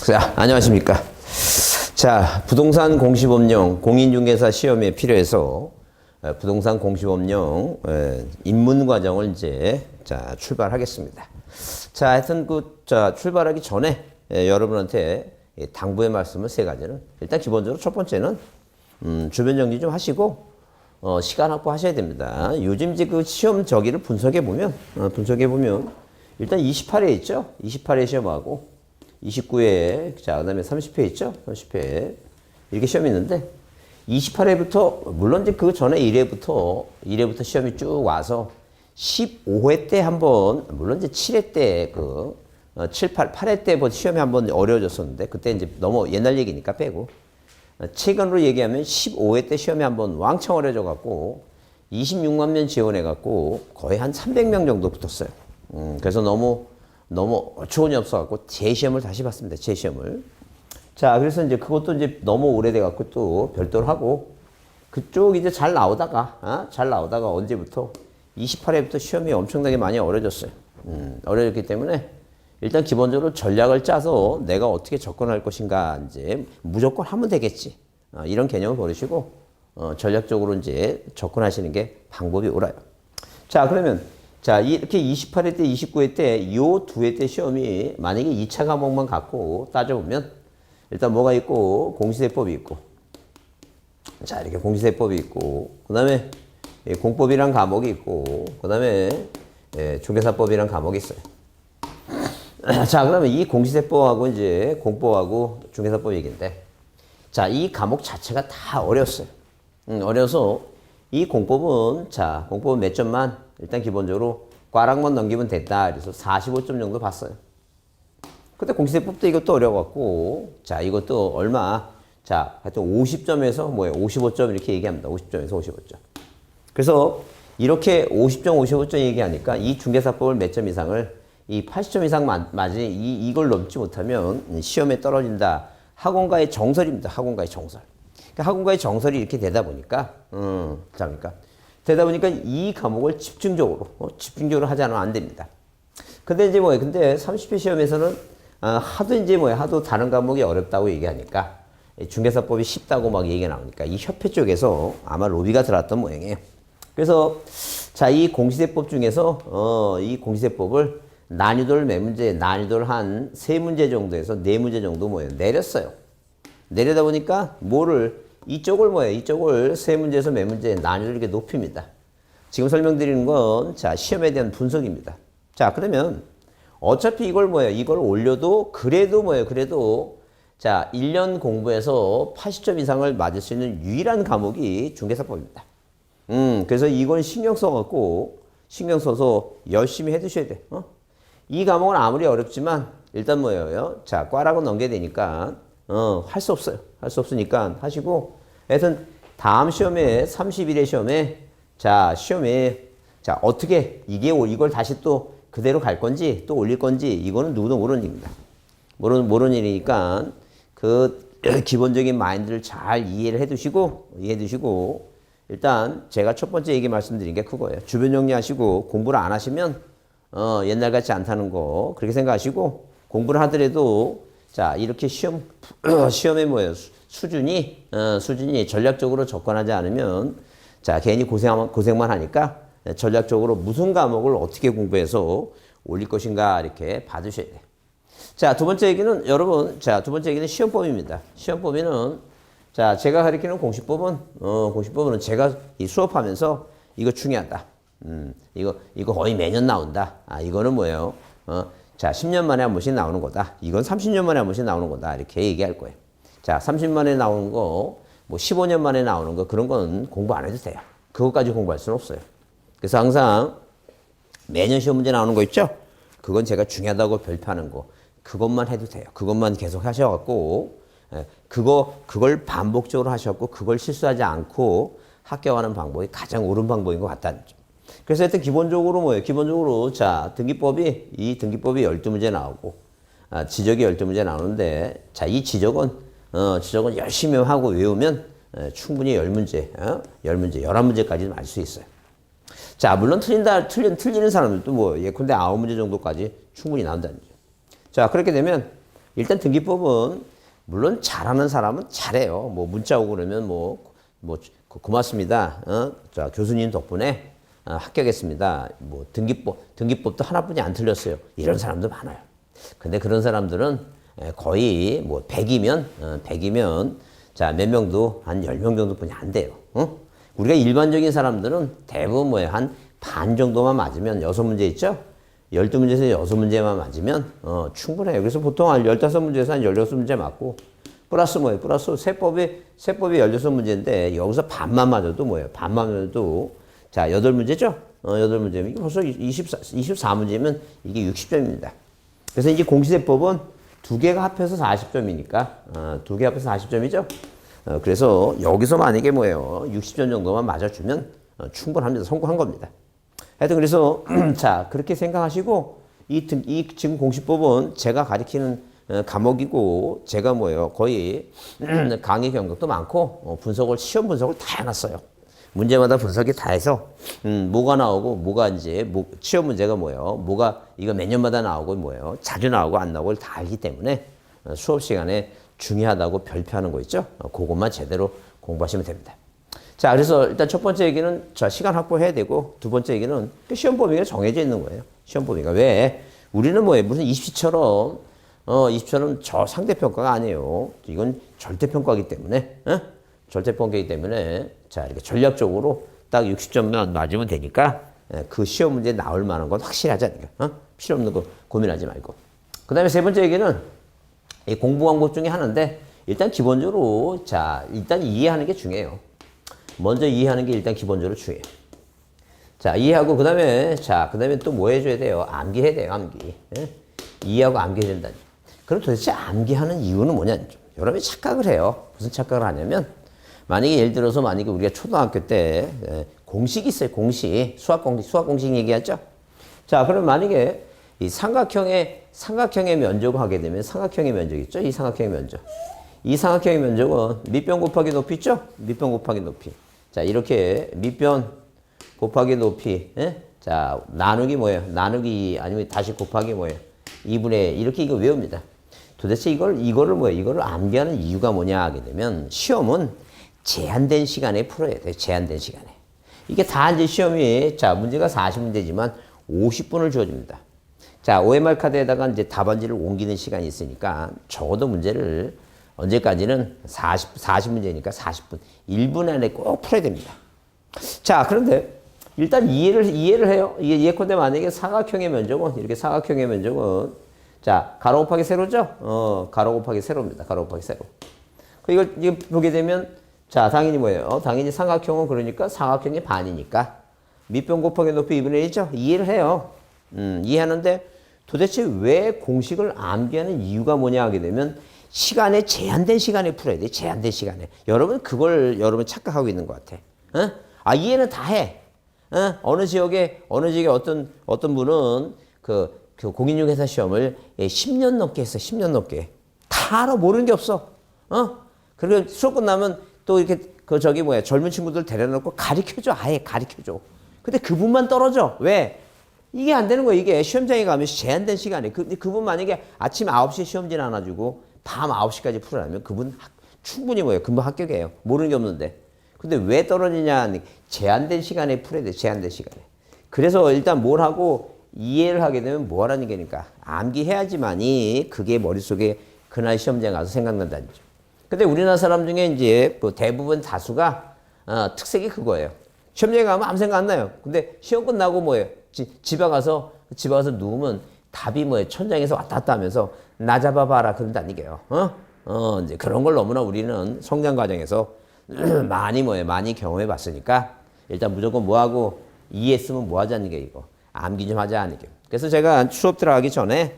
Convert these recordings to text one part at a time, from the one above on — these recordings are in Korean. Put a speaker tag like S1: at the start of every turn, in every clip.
S1: 자, 안녕하십니까. 자, 부동산 공시법령 공인중개사 시험에 필요해서 부동산 공시법령 입문 과정을 이제 출발하겠습니다. 자, 하여튼 출발하기 전에 여러분한테 당부의 말씀을 세 가지는 일단 기본적으로 첫 번째는 주변 정리 좀 하시고 시간 확보하셔야 됩니다. 요즘 이제 그 시험 저기를 분석해 보면 일단 28회 있죠. 28회 시험하고 29회, 자, 그 다음에 30회 있죠? 30회. 이렇게 시험이 있는데, 28회부터, 물론 이제 그 전에 1회부터 시험이 쭉 와서, 15회 때 한 번, 물론 이제 7회 때 8회 때 시험이 한 번 어려워졌었는데, 그때 이제 너무 옛날 얘기니까 빼고, 최근으로 얘기하면 15회 때 시험이 한 번 왕창 어려워져갖고, 26만 명 지원해갖고, 거의 한 300명 정도 붙었어요. 그래서 너무 어처구니 없어갖고 재시험을 다시 봤습니다. 재시험을. 자, 그래서 이제 그것도 이제 너무 오래돼갖고 또 별도로 하고 그쪽 이제 잘 나오다가 언제부터 28회부터 시험이 엄청나게 많이 어려졌어요. 어려졌기 때문에 일단 기본적으로 전략을 짜서 내가 어떻게 접근할 것인가 이제 무조건 하면 되겠지. 이런 개념을 버리시고 전략적으로 이제 접근하시는 게 방법이 옳아요. 자, 그러면 자, 이렇게 28회 때, 29회 때, 요 두 회 때 시험이 만약에 2차 과목만 갖고 따져보면 일단 뭐가 있고, 공시세법이 있고, 자, 이렇게 공시세법이 있고, 그 다음에 공법이란 과목이 있고, 그 다음에 중개사법이란 과목이 있어요. 자, 그러면 이 공시세법하고 이제 공법하고 중개사법 얘기인데, 자, 이 과목 자체가 다 어려웠어요. 어려서 이 공법은, 자, 공법은 몇 점만? 일단 기본적으로 꽈락만 넘기면 됐다. 그래서 45점 정도 봤어요. 근데 공시세법도 이것도 어려워갖고, 자, 이것도 얼마? 자, 하여튼 50점에서 55점 이렇게 얘기합니다. 50점에서 55점. 그래서 이렇게 50점, 55점 얘기하니까 이 중개사법을 몇 점 이상을 이 80점 이상 맞으니 이걸 넘지 못하면 시험에 떨어진다. 학원가의 정설입니다. 학원가의 정설. 그러니까 학원가의 정설이 이렇게 되다 보니까, 되다 보니까 이 과목을 집중적으로 하지 않으면 안 됩니다. 근데 이제 근데 30회 시험에서는 하도 다른 과목이 어렵다고 얘기하니까 중개사법이 쉽다고 막 얘기가 나오니까 이 협회 쪽에서 아마 로비가 들어왔던 모양이에요. 그래서 자, 이 공시세법 중에서 이 공시세법을 난이도를 몇 문제, 난이도를 한 3문제 정도에서 4문제 정도 내렸어요. 내려다 보니까 이쪽을 3문제에서 몇 문제 난이도를 이렇게 높입니다. 지금 설명드리는 건, 자, 시험에 대한 분석입니다. 자, 그러면 어차피 이걸 올려도, 그래도, 자, 1년 공부해서 80점 이상을 맞을 수 있는 유일한 과목이 중개사법입니다. 그래서 이건 신경 써서 열심히 해 두셔야 돼. 이 과목은 아무리 어렵지만, 일단 자, 꽈락은 넘겨야 되니까, 할 수 없어요. 할 수 없으니까 하시고, 하여튼, 다음 시험에, 31회 시험에, 자, 어떻게, 이걸 다시 또 그대로 갈 건지, 또 올릴 건지, 이거는 누구도 모르는 일입니다. 모르는 일이니까, 기본적인 마인드를 잘 이해를 해 두시고, 일단, 제가 첫 번째 얘기 말씀드린 게 그거예요. 주변 정리하시고, 공부를 안 하시면, 옛날 같지 않다는 거, 그렇게 생각하시고, 공부를 하더라도, 자, 이렇게 시험에 수준이 전략적으로 접근하지 않으면, 자, 괜히 고생만 하니까 전략적으로 무슨 과목을 어떻게 공부해서 올릴 것인가 이렇게 받으셔야 돼요. 자, 두 번째 얘기는 시험법입니다. 시험법에는, 자, 제가 가르치는 공시법은 제가 이 수업하면서 이거 중요하다. 이거 거의 매년 나온다. 이거는 자, 10년 만에 한 번씩 나오는 거다. 이건 30년 만에 한 번씩 나오는 거다. 이렇게 얘기할 거예요. 자, 30년 만에 나오는 거, 15년 만에 나오는 거, 그런 건 공부 안 해도 돼요. 그것까지 공부할 수는 없어요. 그래서 항상 매년 시험 문제 나오는 거 있죠? 그건 제가 중요하다고 별표하는 거. 그것만 해도 돼요. 그것만 계속 하셔갖고, 그걸 반복적으로 하셔갖고, 그걸 실수하지 않고 합격하는 방법이 가장 옳은 방법인 것 같다는 점. 그래서 하여튼 기본적으로, 자, 등기법이 12문제 나오고, 지적이 12문제 나오는데, 자, 이 지적은 열심히 하고 외우면, 충분히 10문제, 11문제까지는 알 수 있어요. 자, 물론 틀리는 사람들도 예컨대 9문제 정도까지 충분히 나온다는 거죠. 자, 그렇게 되면, 일단 등기법은 물론 잘하는 사람은 잘해요. 뭐 문자 오고 그러면 고맙습니다. 자, 교수님 덕분에 합격했습니다. 뭐 등기법도 하나뿐이 안 틀렸어요. 이런 사람도 많아요. 근데 그런 사람들은 거의 뭐 100이면 자, 몇 명도 한 10명 정도뿐이 안 돼요. 우리가 일반적인 사람들은 대부분 뭐예요? 한 반 정도만 맞으면 6문제 있죠? 12문제에서 6문제만 맞으면 충분해요. 그래서 보통 한 15문제에서 한 16문제 맞고 플러스 뭐예요? 플러스 세법이 16문제인데 여기서 반만 맞아도 뭐예요? 반만 맞아도 자, 8문제죠? 8문제면 이게 벌써 24문제면 이게 60점입니다. 그래서 이제 공시세법은 두 개가 합해서 40점이니까 두 개 합해서 40점이죠? 그래서 여기서 만약에 뭐예요? 60점 정도만 맞아주면 충분합니다. 성공한 겁니다. 하여튼 그래서 자, 그렇게 생각하시고 이 지금 공시법은 제가 가르치는 과목이고 제가 뭐예요? 거의 강의 경력도 많고 분석을 시험 분석을 다 해놨어요. 문제마다 분석이 다 해서 뭐가 나오고 뭐가 이제 시험 문제가 뭐예요? 뭐가 이거 몇 년마다 나오고 뭐예요? 자주 나오고 안 나오고를 다 알기 때문에 수업 시간에 중요하다고 별표하는 거 있죠? 그것만 제대로 공부하시면 됩니다. 자, 그래서 일단 첫 번째 얘기는 자, 시간 확보해야 되고 두 번째 얘기는 시험 범위가 정해져 있는 거예요. 시험 범위가 왜? 우리는 뭐예요? 무슨 입시처럼 저 상대평가가 아니에요. 이건 절대평가이기 때문에 절대평가이기 때문에 자, 이렇게 전략적으로 딱 60점만 맞으면 되니까 그 시험 문제 나올 만한 건 확실하자니까. 필요 없는 거 고민하지 말고. 그 다음에 세 번째 얘기는 이 공부 방법 중에 하나인데 일단 기본적으로 자, 일단 이해하는 게 중요해요. 먼저 이해하는 게 일단 기본적으로 중요해요. 자, 이해하고 그다음에 또 뭐 해줘야 돼요? 암기해야 돼요, 암기. 이해하고 암기해야 된다니. 그럼 도대체 암기하는 이유는 뭐냐? 여러분이 착각을 해요. 무슨 착각을 하냐면 만약에 예를 들어서 만약에 우리가 초등학교 때 공식이 있어요. 수학 공식 얘기하죠. 자, 그럼 만약에 이 삼각형의 면적을 하게 되면 삼각형의 면적 있죠? 이 삼각형의 면적. 이 삼각형의 면적은 밑변 곱하기 높이 있죠? 밑변 곱하기 높이. 자, 이렇게 밑변 곱하기 높이. 자, 나누기 뭐예요? 나누기 아니면 다시 곱하기 뭐예요? 2분의 1. 이렇게 이거 외웁니다. 도대체 이거를 뭐예요? 이거를 암기하는 이유가 뭐냐 하게 되면 시험은 제한된 시간에 풀어야 돼요. 제한된 시간에. 이게 다 이제 시험이 자, 문제가 40문제지만 50분을 주어집니다. 자, OMR 카드에다가 이제 답안지를 옮기는 시간이 있으니까 적어도 문제를 언제까지는 40문제니까 40분. 1분 안에 꼭 풀어야 됩니다. 자, 그런데 일단 이해를 해요. 예컨대 만약에 사각형의 면적은, 이렇게 사각형의 면적은, 자, 가로 곱하기 세로죠? 가로 곱하기 세로입니다. 가로 곱하기 세로. 이걸 보게 되면, 자, 당연히 뭐예요? 당연히 삼각형은 그러니까 삼각형의 반이니까. 밑변 곱하기 높이 2분의 1이죠? 이해를 해요. 이해하는데 도대체 왜 공식을 암기하는 이유가 뭐냐 하게 되면 시간에 제한된 시간에 풀어야 돼. 제한된 시간에. 여러분 여러분 착각하고 있는 것 같아. 이해는 다 해. 어느 지역에 어떤 분은 그 공인중개사 시험을 10년 넘게 했어. 10년 넘게. 다 알아. 모르는 게 없어. 그리고 수업 끝나면 또 이렇게 젊은 친구들 데려놓고 가르쳐줘. 아예 가르쳐줘. 근데 그분만 떨어져. 왜? 이게 안 되는 거야. 이게 시험장에 가면 제한된 시간에 그분 만약에 아침 9시에 시험지 나눠주고 밤 9시까지 풀으라면 그분 충분히 금방 합격해요. 모르는 게 없는데. 근데 왜 떨어지냐? 제한된 시간에 풀어야 돼. 제한된 시간에. 그래서 일단 뭘 하고 이해를 하게 되면 뭐 하라는 게니까 암기해야지만이 그게 머릿속에 그날 시험장에 가서 생각난다는 거죠. 근데 우리나라 사람 중에 이제 뭐 대부분 다수가 특색이 그거예요. 시험장에 가면 아무 생각 안 나요. 근데 시험 끝나고 뭐예요? 집에 가서 누우면 답이 뭐예요? 천장에서 왔다 갔다 하면서 나 잡아봐라 그런다는 얘기예요. 이제 그런 걸 너무나 우리는 성장 과정에서 많이 경험해 봤으니까 일단 무조건 뭐하고 이해했으면 뭐 하자는 게 이거. 암기 좀 하자는 게. 그래서 제가 수업 들어가기 전에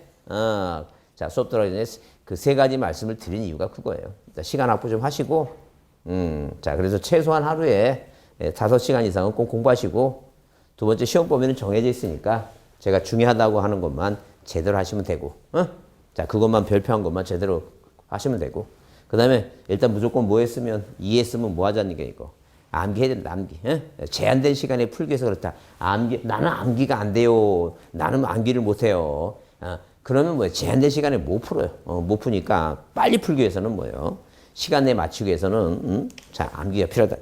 S1: 수업 들어가기 전에 그 세 가지 말씀을 드린 이유가 그거예요. 일단 시간 확보 좀 하시고 자, 그래서 최소한 하루에 5시간 이상은 꼭 공부하시고 두 번째 시험 범위는 정해져 있으니까 제가 중요하다고 하는 것만 제대로 하시면 되고 자, 그것만 별표한 것만 제대로 하시면 되고 그 다음에 일단 무조건 뭐 했으면 이해했으면 뭐 하자는 게 이거 암기해야 된다. 암기. 제한된 시간에 풀기 위해서 그렇다. 나는 암기가 안 돼요. 나는 암기를 못 해요. 그러면 뭐예요? 제한된 시간에 못 풀어요. 못 푸니까 빨리 풀기 위해서는 뭐예요? 시간 내에 맞추기 위해서는 자, 암기가 필요하다.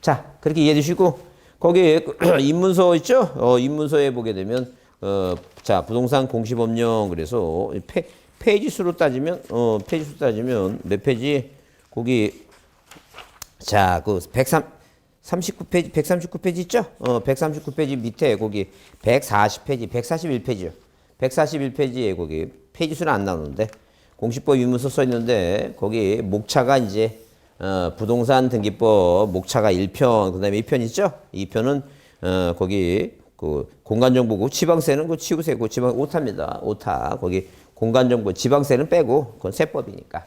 S1: 자, 그렇게 이해해 주시고 거기 입문서 있죠? 입문서에 보게 되면 자, 부동산 공시법령 그래서 페이지 수로 따지면 몇 페이지? 거기 자, 그 139페이지 139페이지 있죠? 139페이지 밑에 거기 140페이지 141페이지요. 141페이지에 거기 페이지 수는 안 나오는데 공시법 입문서 써 있는데 거기 목차가 이제 부동산 등기법 목차가 1편 그다음에 2편 있죠? 2편은 거기 그 공간정보고 지방세는 그 치우세고 지방 오타입니다. 오타 거기 공간정보 지방세는 빼고 그건 세법이니까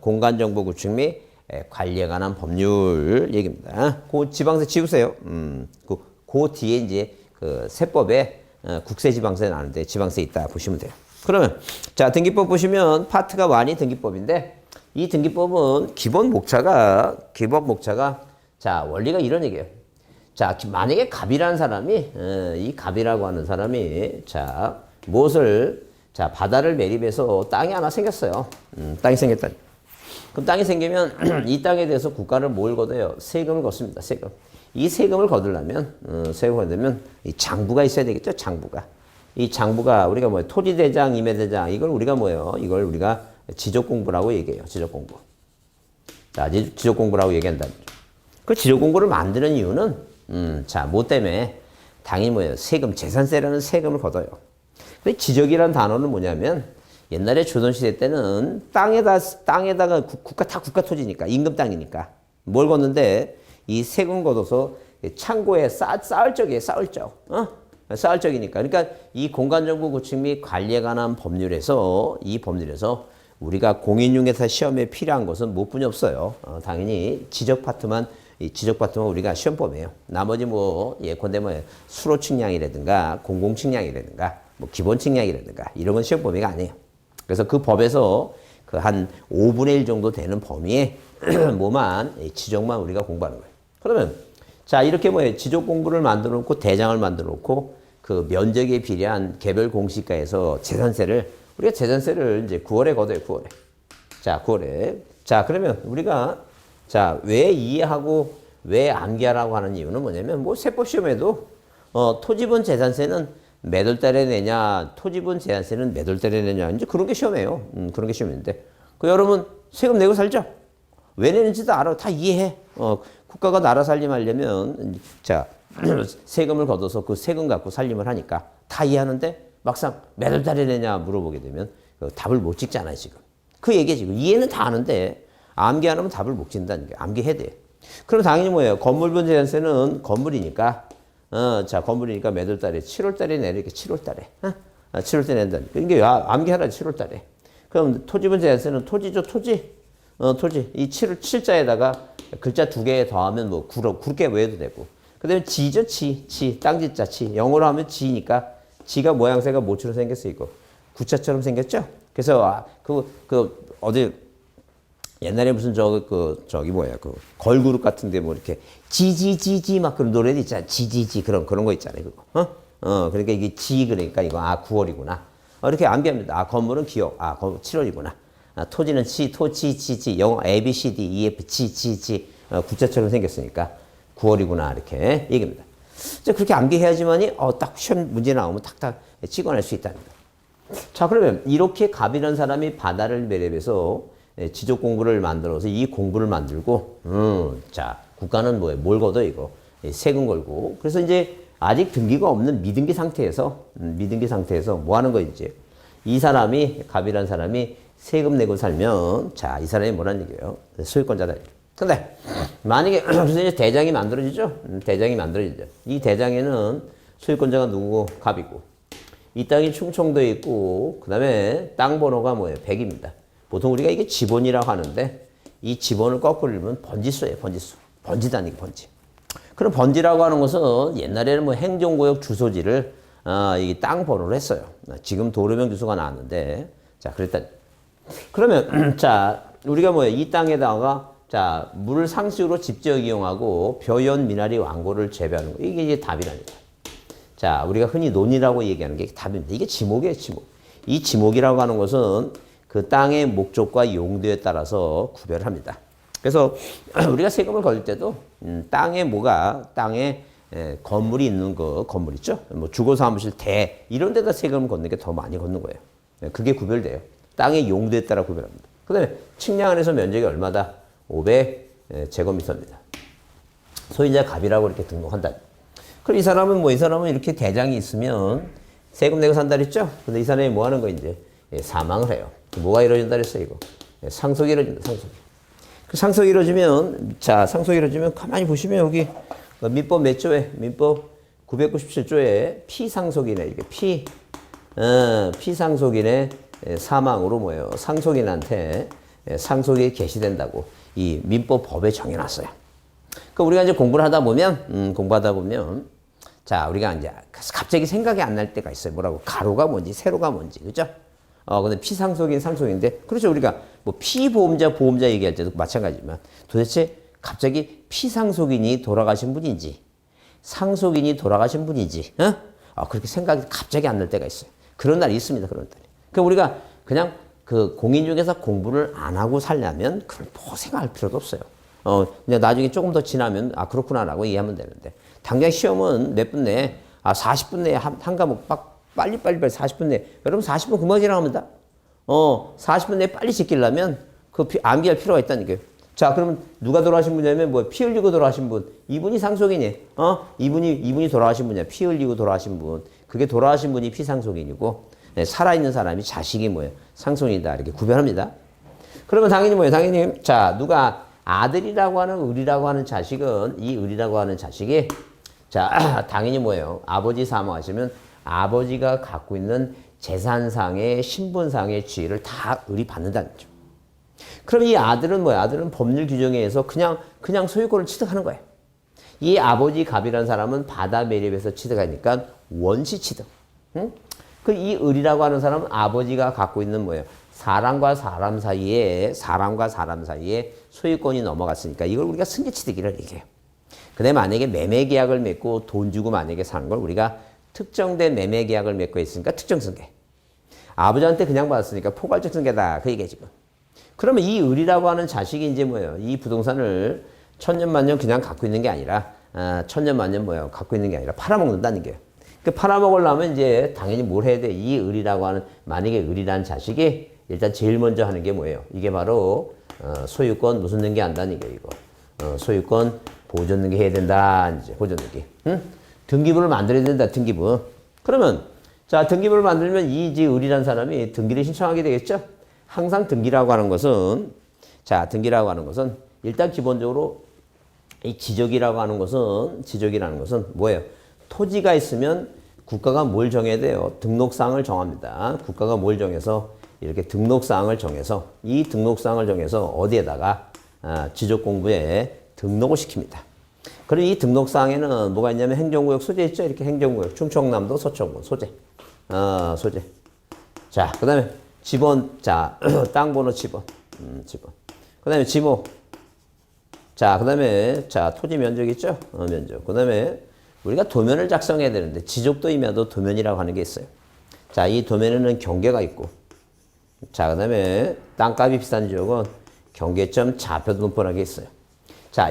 S1: 공간정보 구축 및 관리에 관한 법률 얘기입니다. 그 지방세 치우세요. 그 뒤에 이제 그 세법에 국세지방세 나는데 지방세 있다 보시면 돼요. 그러면 자 등기법 보시면 파트가 1이 등기법인데 이 등기법은 기본 목차가 자 원리가 이런 얘기예요. 자 만약에 갑이라는 사람이 이 갑이라고 하는 사람이 자 무엇을 자 바다를 매립해서 땅이 하나 생겼어요. 땅이 생겼다. 그럼 땅이 생기면 이 땅에 대해서 국가를 뭘 걷어요? 세금을 걷습니다. 세금. 이 세금을 거두려면 세금을 거두면 이 장부가 있어야 되겠죠. 장부가. 이 장부가 우리가 뭐예요? 토지대장, 임야대장 이걸 우리가 뭐예요? 이걸 우리가 지적공부라고 얘기해요. 지적공부. 자, 지적공부라고 얘기한다. 그 지적공부를 만드는 이유는 자, 뭐 때문에 당연히 뭐예요? 세금, 재산세라는 세금을 걷어요. 근데 지적이라는 단어는 뭐냐면 옛날에 조선시대 때는 땅에다가 국가 토지니까 임금 땅이니까 뭘 걷는데 이 세금 걷어서 창고에 쌓을 적이에요. 쌓을 적. 쌓을 적이니까. 그러니까 이 공간정보 구축 및 관리에 관한 법률에서 이 법률에서 우리가 공인중개사 시험에 필요한 것은 무엇뿐이 없어요. 당연히 지적 파트만 우리가 시험범이에요. 나머지 뭐 예컨대 뭐 수로 측량이라든가 공공 측량이라든가 뭐 기본 측량이라든가 이런 건 시험 범위가 아니에요. 그래서 그 법에서 그 한 5분의 1 정도 되는 범위에 뭐만 지적만 우리가 공부하는 거예요. 그러면 자 이렇게 뭐 지적 공부를 만들어 놓고 대장을 만들어 놓고 그 면적에 비례한 개별 공시가에서 우리가 재산세를 이제 9월에 걷어요. 9월에. 자 9월에. 자 그러면 우리가 자 왜 이해하고 왜 암기하라고 하는 이유는 뭐냐면 뭐 세법 시험에도 토지분 재산세는 몇 월 달에 내냐, 토지분 재산세는 몇 월 달에 내냐, 이제 그런 게 시험이에요. 그런 게 시험인데. 그 여러분 세금 내고 살죠? 왜 내는지도 알아. 다 이해해. 국가가 나라 살림하려면 자 세금을 걷어서 그 세금 갖고 살림을 하니까 다 이해하는데 막상 몇 월 달에 내냐 물어보게 되면 답을 못 찍잖아요 지금. 그 얘기 지금 이해는 다 아는데 암기 안 하면 답을 못 찍는다는 게 암기해야 돼. 그럼 당연히 뭐예요? 건물분 재산세는 건물이니까 자 건물이니까 몇 월 달에 7월 달에 내리게 7월 달에 7월 달에 낸다니까. 이게 암기하라 7월 달에. 그럼 토지분 재산세는 토지죠 토지. 토지. 이 7자에다가 글자 2개 더하면 뭐 굵게 외워도 되고. 그 다음에 지죠, 지. 땅지자, 지. 영어로 하면 지니까 지가 모양새가 뭐처럼 생겼어, 이거. 구자처럼 생겼죠? 그래서, 어디, 옛날에 무슨 저기 뭐야, 걸그룹 같은데 뭐 이렇게 지지지지 막 그런 노래도 있잖아. 지지지 그런 거 있잖아요, 그거. 그러니까 이게 지 그러니까 이거 9월이구나. 이렇게 암기합니다. 건물은 기억. 7월이구나. 토지는 지, 지. 영어 A, B, C, D, E, F, G. 구자처럼 생겼으니까 9월이구나. 이렇게 얘기입니다. 그렇게 암기해야지만이, 딱 시험 문제 나오면 탁탁 찍어낼 수 있다는 거예요. 자, 그러면 이렇게 갑이라는 사람이 바다를 매립해서 지적 공부를 만들어서 이 공부를 만들고, 자, 국가는 뭐예요? 뭘 걷어, 이거? 세금 걸고. 그래서 이제 아직 등기가 없는 미등기 상태에서 뭐 하는 거 이제? 이 사람이, 갑이라는 사람이 세금 내고 살면, 자, 이 사람이 뭐라는 얘기예요? 소유권자다. 근데, 만약에, 무슨 이제 대장이 만들어지죠? 대장이 만들어지죠. 이 대장에는 소유권자가 누구고? 갑이고. 이 땅이 충청도에 있고, 그 다음에 땅 번호가 뭐예요? 100입니다. 보통 우리가 이게 지번이라고 하는데, 이 지번을 거꾸로 읽으면 번지수예요, 번지수. 번지다니까, 번지. 그럼 번지라고 하는 것은 옛날에는 뭐 행정구역 주소지를, 이 땅 번호로 했어요. 지금 도로명 주소가 나왔는데, 자, 그랬다. 그러면, 자, 우리가 뭐예요? 이 땅에다가, 자, 물 상수로 집지역 이용하고 벼연 미나리 왕고를 재배하는 거. 이게 이제 답이라는 거예요. 자, 우리가 흔히 논이라고 얘기하는 게 답입니다. 이게 지목이에요, 지목. 이 지목이라고 하는 것은 그 땅의 목적과 용도에 따라서 구별을 합니다. 그래서 우리가 세금을 거둘 때도 땅에 땅에 건물이 있는 거 건물 있죠. 뭐 주거사무실 대 이런 데다 세금을 걷는 게 더 많이 걷는 거예요. 그게 구별돼요. 땅의 용도에 따라 구별합니다. 그다음에 측량 안에서 면적이 얼마다? 500제곱미터입니다. 소유자 갑이라고 이렇게 등록한다. 그럼 이 사람은 이렇게 대장이 있으면 세금 내고 산다 그랬죠? 근데 이 사람이 뭐 하는 거 이제 사망을 해요. 뭐가 이루어진다 그랬어요, 이거? 상속이 이루어진다, 상속이. 그 상속이 이루어지면, 상속이 이루어지면 가만히 보시면 여기 민법 몇 조에? 민법 997조에 피상속인에, 이렇게 피상속인의 사망으로 뭐예요? 상속인한테 상속이 개시된다고 이 민법 법에 정해놨어요. 그 우리가 이제 공부하다 보면, 자, 우리가 이제 갑자기 생각이 안 날 때가 있어요. 뭐라고? 가로가 뭔지, 세로가 뭔지, 그죠? 근데 피상속인, 상속인데, 그렇죠. 우리가 뭐 피보험자, 보험자 얘기할 때도 마찬가지지만, 도대체 갑자기 피상속인이 돌아가신 분인지, 상속인이 돌아가신 분인지, 그렇게 생각이 갑자기 안 날 때가 있어요. 그런 날이 있습니다. 그런 날이. 그러니까 우리가 그냥 그 공인중개사 공부를 안 하고 살려면 그걸 뭐 생각할 필요도 없어요. 그냥 나중에 조금 더 지나면, 그렇구나라고 이해하면 되는데, 당장 시험은 몇 분 내에, 40분 내에 한 과목 빨리 40분 내에. 여러분 40분 금방 지나갑니다. 40분 내에 빨리 지키려면 암기할 필요가 있다는 거예요. 자, 그러면 누가 돌아가신 분이냐면 피 흘리고 돌아가신 분. 이분이 상속인이에요. 이분이 돌아가신 분이야. 피 흘리고 돌아가신 분. 그게 돌아가신 분이 피상속인이고, 살아있는 사람이 자식이 뭐예요? 상속인이다. 이렇게 구별합니다. 그러면 당연히 뭐예요? 당연히, 누가 아들이라고 하는 을이라고 하는 자식은, 이 을이라고 하는 자식이, 당연히 뭐예요? 아버지 사망하시면 아버지가 갖고 있는 재산상의, 신분상의 지위를 다 을이 받는다는 거죠. 그럼 이 아들은 뭐야? 아들은 법률 규정에 의해서 그냥 소유권을 취득하는 거예요. 이 아버지 갑이라는 사람은 바다 매립에서 취득하니까 원시 취득. 응? 그 이 을이라고 하는 사람은 아버지가 갖고 있는 뭐예요? 사람과 사람 사이에 소유권이 넘어갔으니까 이걸 우리가 승계 취득이라고 얘기해요. 근데 만약에 매매 계약을 맺고 돈 주고 만약에 사는 걸 우리가 특정된 매매 계약을 맺고 있으니까 특정 승계. 아버지한테 그냥 받았으니까 포괄적 승계다. 그 얘기야, 지금. 그러면 이 을이라고 하는 자식이 이제 뭐예요? 이 부동산을 천년만년 그냥 갖고 있는 게 아니라, 천년만년 뭐예요? 갖고 있는 게 아니라 팔아먹는다는 게요. 그 팔아먹으려면 이제 당연히 뭘 해야 돼? 이 을이라고 하는, 만약에 을이라는 자식이 일단 제일 먼저 하는 게 뭐예요? 이게 바로, 소유권 무슨 등기 한다는 게 이거. 소유권 보존 등기 해야 된다. 이제 보존 등기. 응? 등기부를 만들어야 된다. 등기부. 그러면, 등기부를 만들면 이제 을이라는 사람이 등기를 신청하게 되겠죠? 항상 등기라고 하는 것은, 일단 기본적으로 이 지적이라고 하는 것은 뭐예요? 토지가 있으면 국가가 뭘 정해야 돼요? 등록사항을 정합니다. 국가가 뭘 정해서 이렇게 등록사항을 정해서 이 등록사항을 정해서 어디에다가 지적공부에 등록을 시킵니다. 그럼 이 등록사항에는 뭐가 있냐면 행정구역 소재 있죠? 이렇게 행정구역 충청남도 서초군 소재. 소재. 자, 그 다음에 지번, 땅번호 지번. 그 다음에 지목. 그 다음에, 토지 면적 있죠? 면적. 그 다음에 우리가 도면을 작성해야 되는데, 지적도 임야도 도면이라고 하는 게 있어요. 이 도면에는 경계가 있고, 그 다음에 땅값이 비싼 지역은 경계점 좌표등본이라는 게 있어요.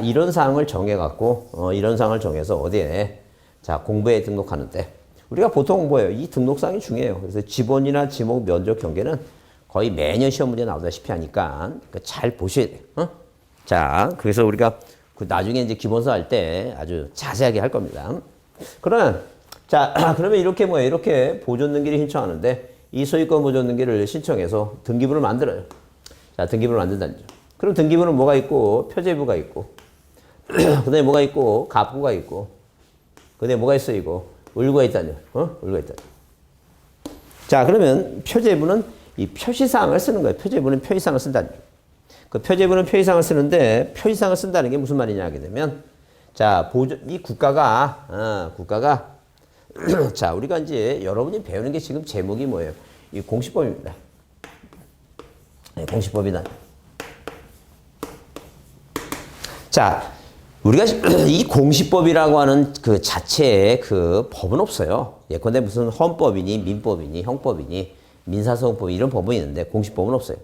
S1: 이런 사항을 정해갖고, 이런 사항을 정해서 어디에, 공부에 등록하는데, 우리가 보통 뭐예요? 이 등록사항이 중요해요. 그래서 지번이나 지목, 면적, 경계는 거의 매년 시험 문제 나오다시피 하니까 잘 보셔야 돼요. 그래서 우리가 나중에 이제 기본서 할 때 아주 자세하게 할 겁니다. 그러면 이렇게 뭐예요? 이렇게 보존 등기를 신청하는데 이 소유권 보존 등기를 신청해서 등기부를 만들어요. 등기부를 만든다는 거죠. 그럼 등기부는 뭐가 있고, 표제부가 있고, 그 다음에 뭐가 있고, 갑부가 있고, 그 다음에 뭐가 있어, 이거? 을구가 있다뇨. 을구가 있다뇨. 그러면 표제부는 이 표시사항을 쓰는 거예요. 표제부는 표시사항을 쓴다는 거예요. 그 표제부는 표시사항을 쓰는데, 표시사항을 쓴다는 게 무슨 말이냐 하게 되면, 이 국가가, 우리가 이제 여러분이 배우는 게 지금 제목이 뭐예요? 이 공시법입니다. 네, 공시법이다. 우리가 이 공시법이라고 하는 그 자체의 그 법은 없어요. 예컨대 무슨 헌법이니, 민법이니, 형법이니, 민사소송법 이런 법은 있는데 공시법은 없어요.